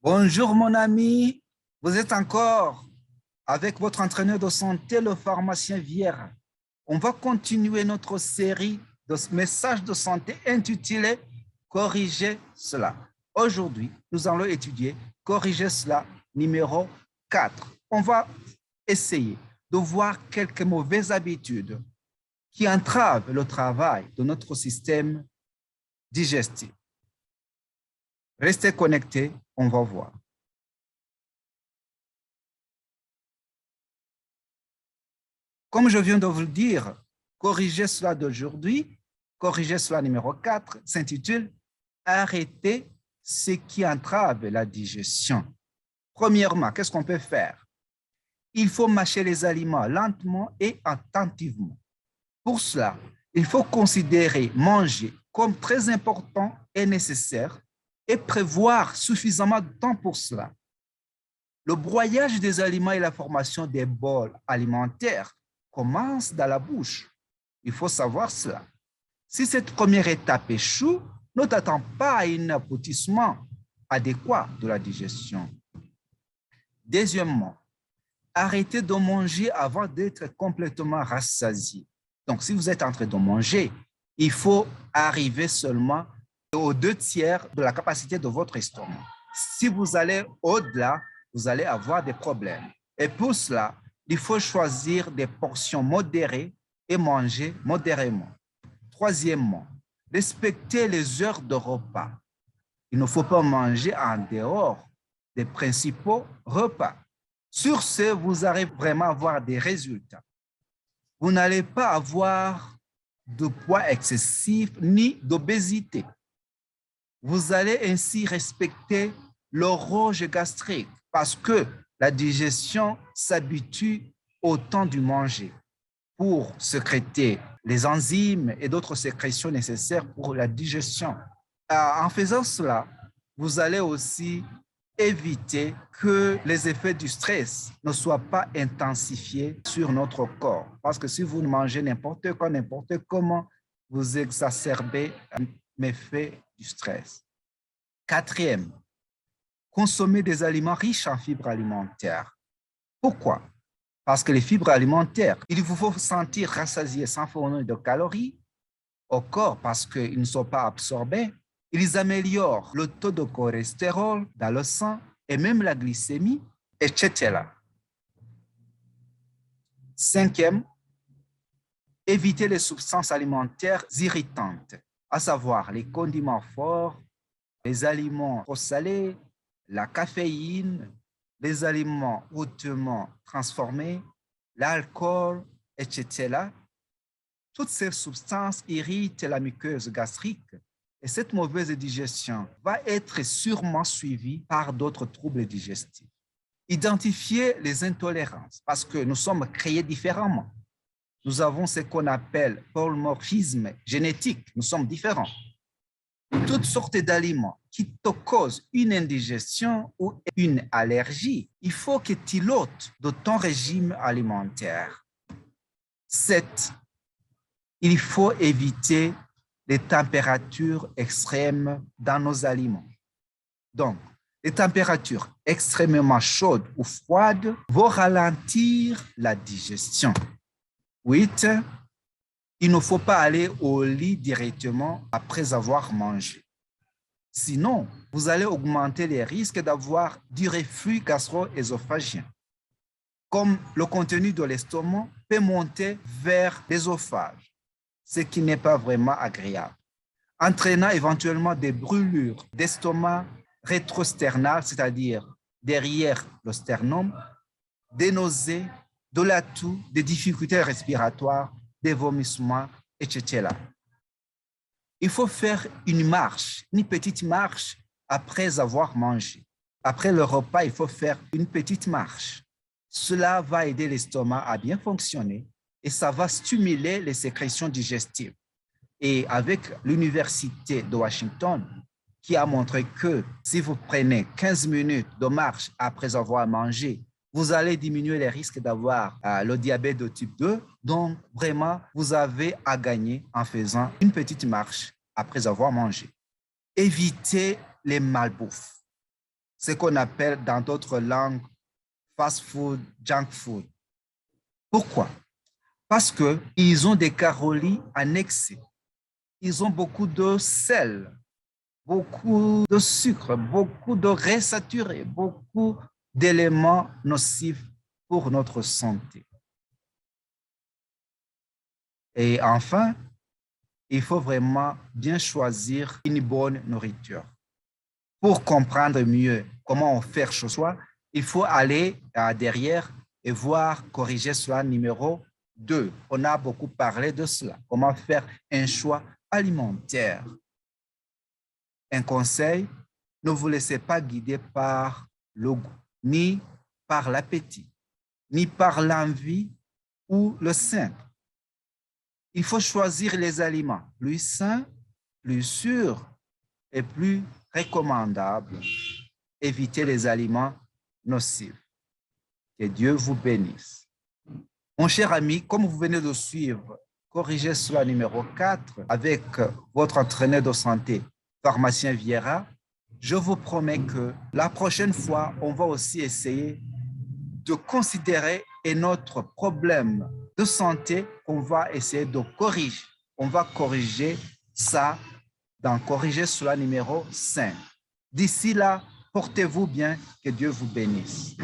Bonjour mon ami, vous êtes encore avec votre entraîneur de santé, le pharmacien Vieira. On va continuer notre série de messages de santé intitulée Corriger cela. Aujourd'hui, nous allons étudier Corriger cela numéro 4. On va essayer de voir quelques mauvaises habitudes qui entravent le travail de notre système digestif. Restez connectés, on va voir. Comme je viens de vous le dire, corriger cela d'aujourd'hui, corriger cela numéro 4, s'intitule Arrêter ce qui entrave la digestion. Premièrement, qu'est-ce qu'on peut faire? Il faut mâcher les aliments lentement et attentivement. Pour cela, il faut considérer manger comme très important et nécessaire et prévoir suffisamment de temps pour cela. Le broyage des aliments et la formation des bols alimentaires commence dans la bouche. Il faut savoir cela. Si cette première étape échoue, ne t'attends pas à un aboutissement adéquat de la digestion. Deuxièmement, arrêtez de manger avant d'être complètement rassasié. Donc, si vous êtes en train de manger, il faut arriver seulement aux 2/3 de la capacité de votre estomac. Si vous allez au-delà, vous allez avoir des problèmes. Et pour cela, il faut choisir des portions modérées et manger modérément. Troisièmement, respecter les heures de repas. Il ne faut pas manger en dehors des principaux repas. Sur ce, vous allez vraiment avoir des résultats. Vous n'allez pas avoir de poids excessif ni d'obésité. Vous allez ainsi respecter l'horloge gastrique parce que la digestion s'habitue au temps du manger pour sécréter les enzymes et d'autres sécrétions nécessaires pour la digestion. En faisant cela, vous allez aussi éviter que les effets du stress ne soient pas intensifiés sur notre corps. Parce que si vous mangez n'importe quoi, n'importe comment, vous exacerbez l'effet du stress. Quatrième, consommer des aliments riches en fibres alimentaires. Pourquoi? Parce que les fibres alimentaires, il vous faut sentir rassasié sans fournir de calories au corps parce qu'ils ne sont pas absorbés. Ils améliorent le taux de cholestérol dans le sang et même la glycémie, etc. Cinquième, éviter les substances alimentaires irritantes, à savoir les condiments forts, les aliments trop salés, la caféine, les aliments hautement transformés, l'alcool, etc. Toutes ces substances irritent la muqueuse gastrique et cette mauvaise digestion va être sûrement suivie par d'autres troubles digestifs. Identifier les intolérances parce que nous sommes créés différemment. Nous avons ce qu'on appelle polymorphisme génétique. Nous sommes différents. Toutes sortes d'aliments qui te causent une indigestion ou une allergie, il faut que tu l'ôtes de ton régime alimentaire. 7. Il faut éviter les températures extrêmes dans nos aliments. Donc, les températures extrêmement chaudes ou froides vont ralentir la digestion. 8. Il ne faut pas aller au lit directement après avoir mangé. Sinon, vous allez augmenter les risques d'avoir du reflux gastro-œsophagien. Comme le contenu de l'estomac peut monter vers l'œsophage, ce qui n'est pas vraiment agréable, entraînant éventuellement des brûlures d'estomac rétrosternales, c'est-à-dire derrière le sternum, des nausées, de la toux, des difficultés respiratoires, des vomissements, etc. Il faut faire une marche, une petite marche après avoir mangé. Après le repas, il faut faire une petite marche. Cela va aider l'estomac à bien fonctionner et ça va stimuler les sécrétions digestives. Et avec l'Université de Washington, qui a montré que si vous prenez 15 minutes de marche après avoir mangé, vous allez diminuer les risques d'avoir le diabète de type 2. Donc, vraiment, vous avez à gagner en faisant une petite marche après avoir mangé. Évitez les malbouffes. ce qu'on appelle dans d'autres langues fast food, junk food. Pourquoi? Parce qu'ils ont des calories en excès. Ils ont beaucoup de sel, beaucoup de sucre, beaucoup de graisse saturée, beaucoup d'éléments nocifs pour notre santé. Et enfin, il faut vraiment bien choisir une bonne nourriture. Pour comprendre mieux comment faire ce choix, il faut aller derrière et voir corriger cela numéro 2. On a beaucoup parlé de cela. Comment faire un choix alimentaire. Un conseil, ne vous laissez pas guider par le goût, ni par l'appétit, ni par l'envie ou le simple. Il faut choisir les aliments plus sains, plus sûrs et plus recommandables. Évitez les aliments nocifs. Que Dieu vous bénisse. Mon cher ami, comme vous venez de suivre, corrigez cela numéro 4 avec votre entraîneur de santé, pharmacien Vieira. Je vous promets que la prochaine fois, on va aussi essayer de considérer un autre problème de santé qu'on va essayer de corriger. On va corriger ça dans corriger cela numéro 5. D'ici là, portez-vous bien, que Dieu vous bénisse.